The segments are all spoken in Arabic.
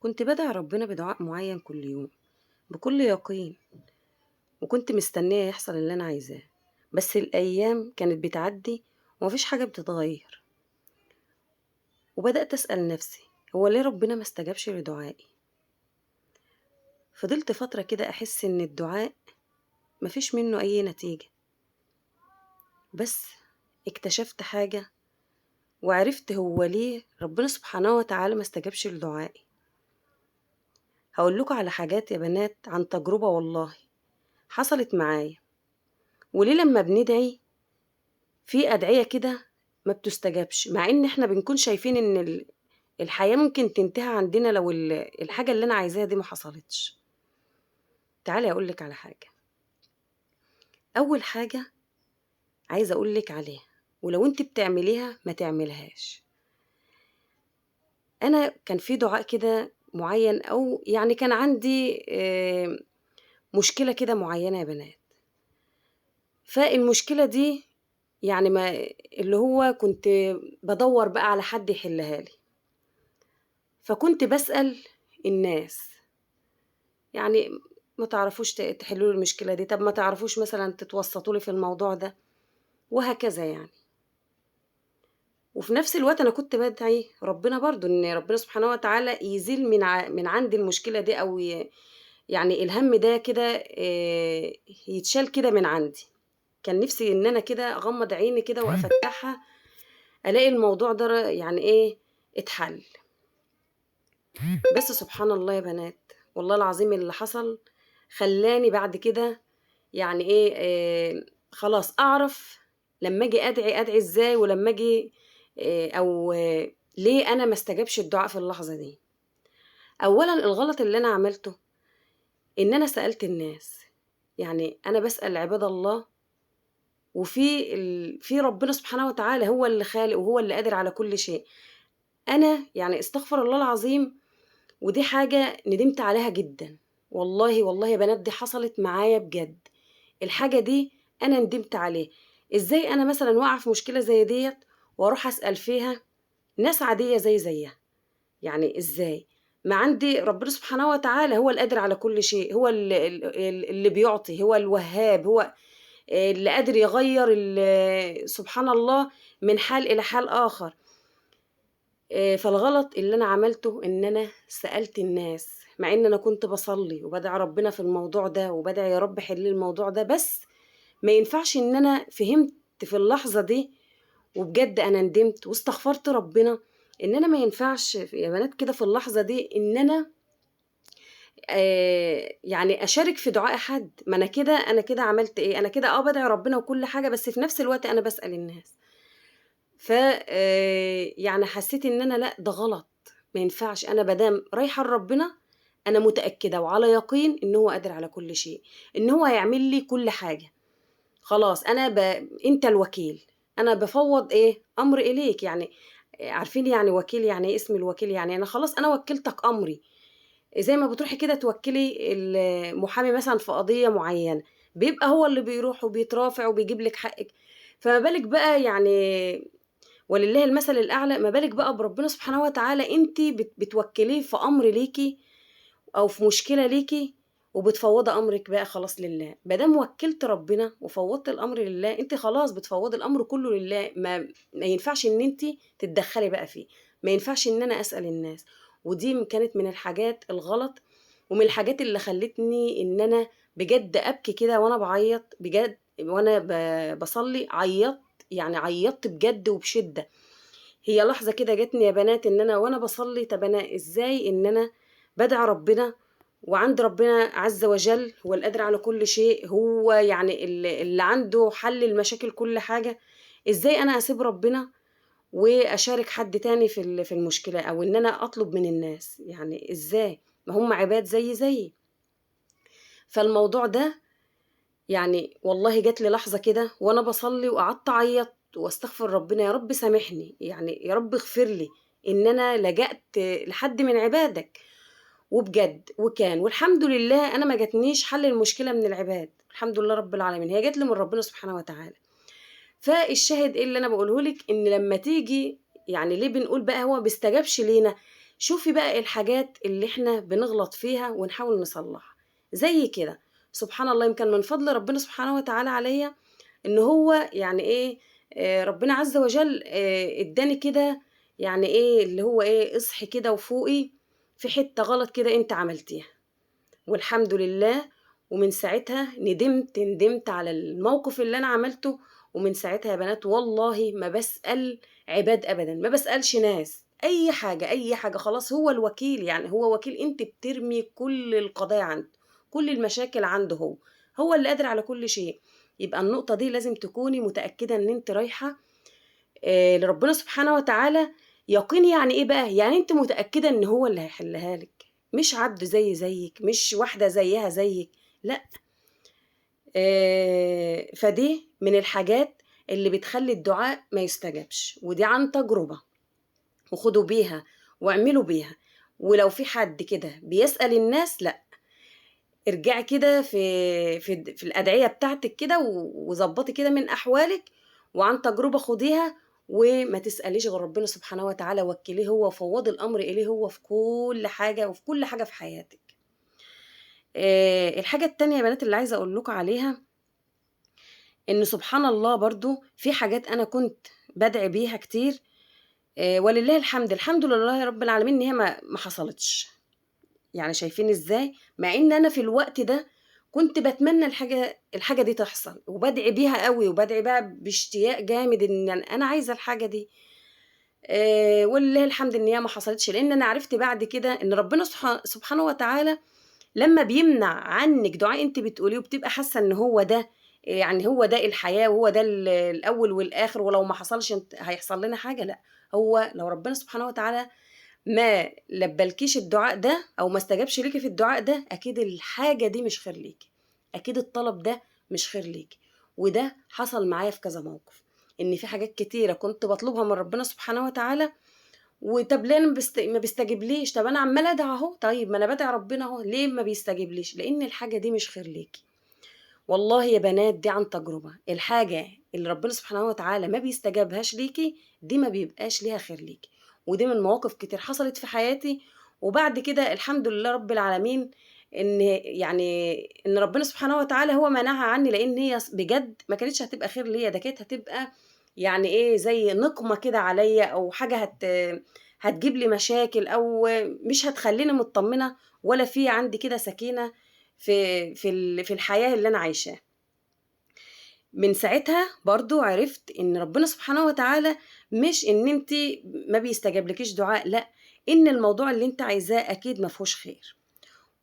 كنت بدعي ربنا بدعاء معين كل يوم بكل يقين، وكنت مستنية يحصل اللي أنا عايزاه. بس الأيام كانت بتعدي ومفيش حاجة بتتغير، وبدأت أسأل نفسي هو ليه ربنا ما استجابش لدعائي. فضلت فترة كده أحس إن الدعاء مفيش منه أي نتيجة. بس اكتشفت حاجة وعرفت هو ليه ربنا سبحانه وتعالى ما استجابش لدعائي. هقول لكم على حاجات يا بنات عن تجربة والله حصلت معايا، وليه لما بندعي في أدعية كده ما بتستجابش، مع إن إحنا بنكون شايفين إن الحياة ممكن تنتهي عندنا لو الحاجة اللي أنا عايزاها دي ما حصلتش. تعالي أقولك على حاجة. أول حاجة عايزة أقولك عليها، ولو أنت بتعمليها ما تعملهاش. أنا كان في دعاء كده معين، أو يعني كان عندي مشكلة كده معينة يا بنات. فالمشكلة دي يعني ما اللي هو كنت بدور بقى على حد يحلها لي، فكنت بسأل الناس، يعني ما تعرفوش تحلوا لي المشكلة دي؟ طب ما تعرفوش مثلا تتوسطوا لي في الموضوع ده؟ وهكذا يعني. وفي نفس الوقت انا كنت بدعي ربنا برضو ان ربنا سبحانه وتعالى يزيل من عندي المشكلة دي، او يعني الهم ده كده يتشال كده من عندي. كان نفسي ان انا كده اغمض عيني كده وافتحها الاقي الموضوع ده يعني ايه اتحل. بس سبحان الله يا بنات، والله العظيم اللي حصل خلاني بعد كده يعني ايه خلاص اعرف لما اجي ادعي ازاي، ولما اجي او ليه انا ما استجابش الدعاء في اللحظة دي. اولا الغلط اللي انا عملته ان انا سألت الناس، يعني انا بسأل عباد الله، في ربنا سبحانه وتعالى هو اللي خالق وهو اللي قادر على كل شيء. انا يعني استغفر الله العظيم، ودي حاجة ندمت عليها جدا. والله والله يا بنات دي حصلت معايا بجد. الحاجة دي أنا ندمت عليه. إزاي أنا مثلا واقعة في مشكلة زي ديت وأروح أسأل فيها ناس عادية زيها؟ يعني إزاي؟ ما عندي ربنا سبحانه وتعالى هو القادر على كل شيء، هو اللي بيعطي، هو الوهاب، هو اللي قادر يغير سبحان الله من حال إلى حال آخر. فالغلط اللي انا عملته ان انا سألت الناس، مع ان انا كنت بصلي وبدعي ربنا في الموضوع ده وبدعي يا رب حل الموضوع ده. بس ما ينفعش ان انا فهمت في اللحظة دي، وبجد انا ندمت واستغفرت ربنا ان انا ما ينفعش يا بنات كده في اللحظة دي ان انا يعني اشارك في دعاء حد. ما انا كده عملت ايه؟ انا كده بدعي ربنا وكل حاجة، بس في نفس الوقت انا بسأل الناس. ف يعني حسيت ان انا لا، ده غلط، ما ينفعش. انا مادام رايحه لربنا انا متاكده وعلى يقين ان هو قادر على كل شيء، ان هو هيعمل لي كل حاجه. خلاص انت الوكيل، انا بفوض امر اليك يعني. عارفين يعني وكيل؟ يعني إيه اسم الوكيل؟ يعني انا خلاص انا وكلتك امري. زي ما بتروحي كده توكلي المحامي مثلا في قضيه معينه، بيبقى هو اللي بيروح وبيترافع وبيجيب لك حقك. فما بالك بقى يعني، ولله المثل الأعلى، ما بالك بقى بربنا سبحانه وتعالى انت بتوكليه في أمر ليكي أو في مشكلة ليكي، وبتفوضي أمرك بقى خلاص لله. مادام وكلت ربنا وفوضت الأمر لله، انت خلاص بتفوضي الأمر كله لله. ما ينفعش ان انت تتدخلي بقى فيه، ما ينفعش ان انا أسأل الناس. ودي كانت من الحاجات الغلط، ومن الحاجات اللي خلتني ان انا بجد ابكي كده وانا بعيط بجد. وانا بصلي عيطت، يعني عيطت بجد وبشدة. هي لحظة كده جاتني يا بنات ان انا وانا بصلي، طب انا ازاي ان انا بدعي ربنا وعند ربنا عز وجل هو القادر على كل شيء، هو يعني اللي عنده حل المشاكل كل حاجة، ازاي انا اسيب ربنا واشارك حد تاني في المشكلة، او ان انا اطلب من الناس؟ يعني ازاي؟ ما هم عباد زي. فالموضوع ده يعني والله جات لي لحظة كده وانا بصلي وقعدت اعيط واستغفر ربنا، يا رب سامحني، يعني يا رب اغفر لي ان انا لجأت لحد من عبادك. وبجد والحمد لله انا ما جاتنيش حل المشكلة من العباد، الحمد لله رب العالمين، هي جات لي من ربنا سبحانه وتعالى. فالشاهد ايه اللي انا بقوله لك؟ ان لما تيجي يعني ليه بنقول بقى هو بيستجابش لينا؟ شوفي بقى الحاجات اللي احنا بنغلط فيها ونحاول نصلحها. زي كده سبحان الله، يمكن من فضل ربنا سبحانه وتعالى عليا ان هو يعني ايه، ربنا عز وجل اداني كده، يعني ايه اللي هو ايه، اصحي كده وفوقي في حتة غلط كده انت عملتيها، والحمد لله. ومن ساعتها ندمت على الموقف اللي انا عملته. ومن ساعتها يا بنات والله ما بسأل عباد ابدا، ما بسألش ناس اي حاجة، اي حاجة خلاص هو الوكيل، يعني هو وكيل، انت بترمي كل القضايا عنده، كل المشاكل عنده، هو اللي قادر على كل شيء. يبقى النقطة دي لازم تكوني متأكدة ان انت رايحة لربنا سبحانه وتعالى يقين. يعني ايه بقى؟ يعني انت متأكدة ان هو اللي هيحلها لك، مش عبد زيك، مش واحدة زيها زيك، لا. فدي من الحاجات اللي بتخلي الدعاء ما يستجابش، ودي عن تجربة، وخدوا بيها واعملوا بيها. ولو في حد كده بيسأل الناس، لا، ارجعي كده في الأدعية بتاعتك كده وظبطي كده من أحوالك، وعن تجربة خديها، وما تسأليش غير ربنا سبحانه وتعالى، وكليه هو وفوضي الأمر إليه هو في كل حاجة، وفي كل حاجة في حياتك. الحاجة التانية يا بنات اللي عايزة أقول لكم عليها، إن سبحان الله برضو في حاجات أنا كنت بدعي بيها كتير، ولله الحمد، الحمد لله يا رب العالمين، إن هي ما حصلتش. يعني شايفين ازاي؟ مع ان انا في الوقت ده كنت بتمنى الحاجه دي تحصل، وبدعي بيها قوي، وبدعي بقى باشتياق جامد ان انا عايزه الحاجه دي. ولله الحمد ان هي ما حصلتش، لان انا عرفت بعد كده ان ربنا سبحانه وتعالى لما بيمنع عنك دعاء انت بتقوليه، وبتبقى حاسه ان هو ده، يعني هو ده الحياه، وهو ده الاول والاخر، ولو ما حصلش هيحصل لنا حاجه، لا. هو لو ربنا سبحانه وتعالى ما لبلكيش الدعاء ده، او ما استجابش ليكي في الدعاء ده، اكيد الحاجه دي مش خير ليكي، اكيد الطلب ده مش خير ليكي. وده حصل معايا في كذا موقف، ان في حاجات كتيره كنت بطلبها من ربنا سبحانه وتعالى، وطب ليه أنا ما بيستجيبليش؟ طب انا عماله ادعي اهو، طيب ما انا بدعي ربنا اهو، ليه ما بيستجيبليش؟ لان الحاجه دي مش خير ليكي. والله يا بنات دي عن تجربه، الحاجه اللي ربنا سبحانه وتعالى ما بيستجابهاش ليكي دي ما بيبقاش ليها خير ليكي. ودي من مواقف كتير حصلت في حياتي، وبعد كده الحمد لله رب العالمين، ان يعني ان ربنا سبحانه وتعالى هو منعها عني، لان هي بجد ما كانتش هتبقى خير ليا، ده كانت هتبقى يعني ايه، زي نقمه كده عليا، او حاجه هتجيب لي مشاكل، او مش هتخليني مطمنه، ولا في عندي كده سكينه في الحياه اللي انا عايشاها. من ساعتها برضو عرفت ان ربنا سبحانه وتعالى مش ان انت ما بيستجابلكيش دعاء، لا، ان الموضوع اللي انت عايزاه اكيد ما فيهوش خير.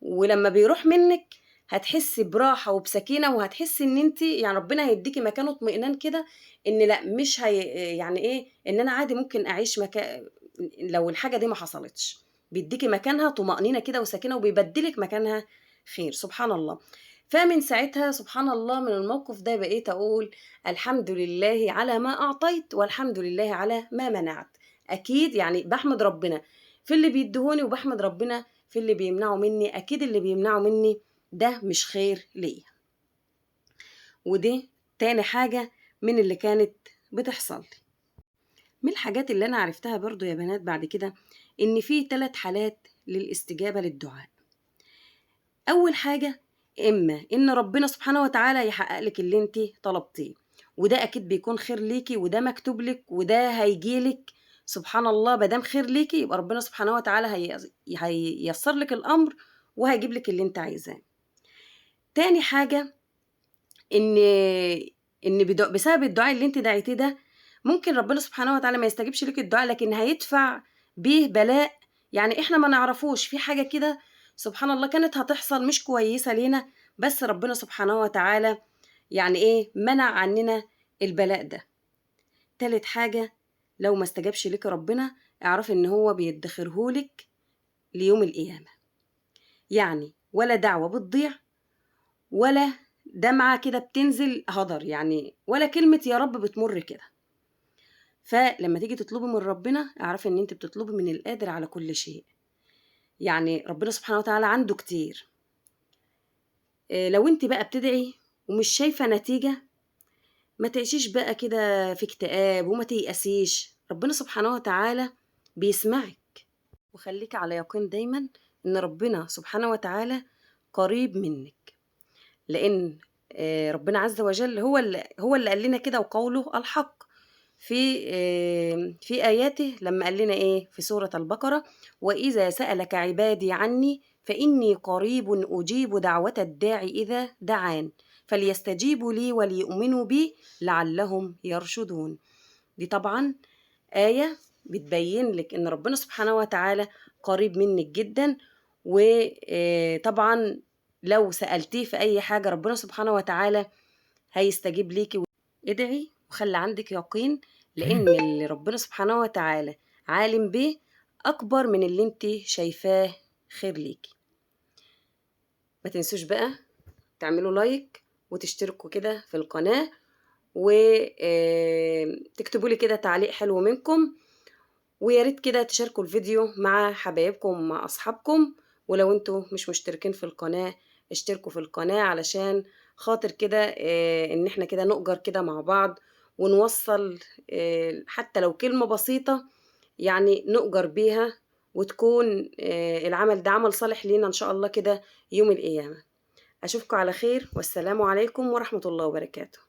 ولما بيروح منك هتحسي براحة وبسكينة، وهتحسي ان انت يعني ربنا هيديكي مكانه اطمئنان كده، ان لا، مش هي يعني ايه، ان انا عادي ممكن اعيش لو الحاجة دي ما حصلتش، بيديكي مكانها طمأنينة كده وسكينة، وبيبدلك مكانها خير، سبحان الله. فمن ساعتها سبحان الله من الموقف ده بقيت أقول الحمد لله على ما أعطيت، والحمد لله على ما منعت. أكيد يعني بحمد ربنا في اللي بيدهوني، وبحمد ربنا في اللي بيمنعوا مني، أكيد اللي بيمنعوا مني ده مش خير ليا. ودي تاني حاجة من اللي كانت بتحصل لي. من الحاجات اللي أنا عرفتها برضو يا بنات بعد كده، إن في 3 حالات للاستجابة للدعاء. أول حاجة، إما إن ربنا سبحانه وتعالى يحقق لك اللي أنت طلبتيه، وده أكيد بيكون خير ليكي، وده مكتوب لك، وده هيجيلك، سبحان الله. مادام خير ليكي يبقى ربنا سبحانه وتعالى هييسر لك الأمر، وهيجيب لك اللي أنت عايزاه. تاني حاجة، إن بسبب الدعاء اللي أنت دعيتيه ده، ممكن ربنا سبحانه وتعالى ما يستجيبش لك الدعاء، لكن هيدفع به بلاء، يعني إحنا ما نعرفوش، في حاجة كده سبحان الله كانت هتحصل مش كويسة لينا، بس ربنا سبحانه وتعالى يعني إيه منع عننا البلاء ده. تالت حاجة، لو ما استجابش لك ربنا، اعرف إن هو بيدخرهولك ليوم القيامة، يعني ولا دعوة بتضيع، ولا دمعة كده بتنزل هدر، يعني ولا كلمة يا رب بتمر كده. فلما تيجي تطلبي من ربنا، اعرفي ان انت بتطلبي من القادر على كل شيء، يعني ربنا سبحانه وتعالى عنده كتير. لو انت بقى بتدعي ومش شايفة نتيجة، ما تعيشيش بقى كده في اكتئاب، وما تيأسيش، ربنا سبحانه وتعالى بيسمعك، وخليكِ على يقين دايمًا إن ربنا سبحانه وتعالى قريب منِّك، لإن ربنا عز وجل هو اللي قال لنا كده وقوله الحق في آياته لمّا قال لنا إيه في سورة البقرة: "وإذا سألك عبادي عني فإني قريب أجيب دعوة الداع إذا دعان فليستجيبوا لي وليؤمنوا بي لعلهم يرشدون". دي طبعًا آية بتبين لِك إن ربنا سبحانه وتعالى قريب منِّك جدًا، طبعًا لو سألتيه في أي حاجة ربنا سبحانه وتعالى هيستجيب ليكِ. ادعي وخلّي عندِك يقين، لإن اللي ربنا سبحانه وتعالى عالم بيه أكبر من اللي أنتِ شايفاه خير ليكِ. ما تنسوش بقى تعملوا لايك وتشتركوا كده في القناة، تكتبوا لي كده تعليق حلو منكم، ويا ريت كده تشاركوا الفيديو مع حبايبكم ومع أصحابكم، ولو انتوا مش مشتركين في القناة اشتركوا في القناة علشان خاطر كده إن احنا كده نؤجر كده مع بعض ونوصل حتى لو كلمة بسيطة يعني نؤجر بيها، وتكون العمل ده عمل صالح لينا إن شاء الله كده يوم القيامة. أشوفكم على خير، والسلام عليكم ورحمة الله وبركاته.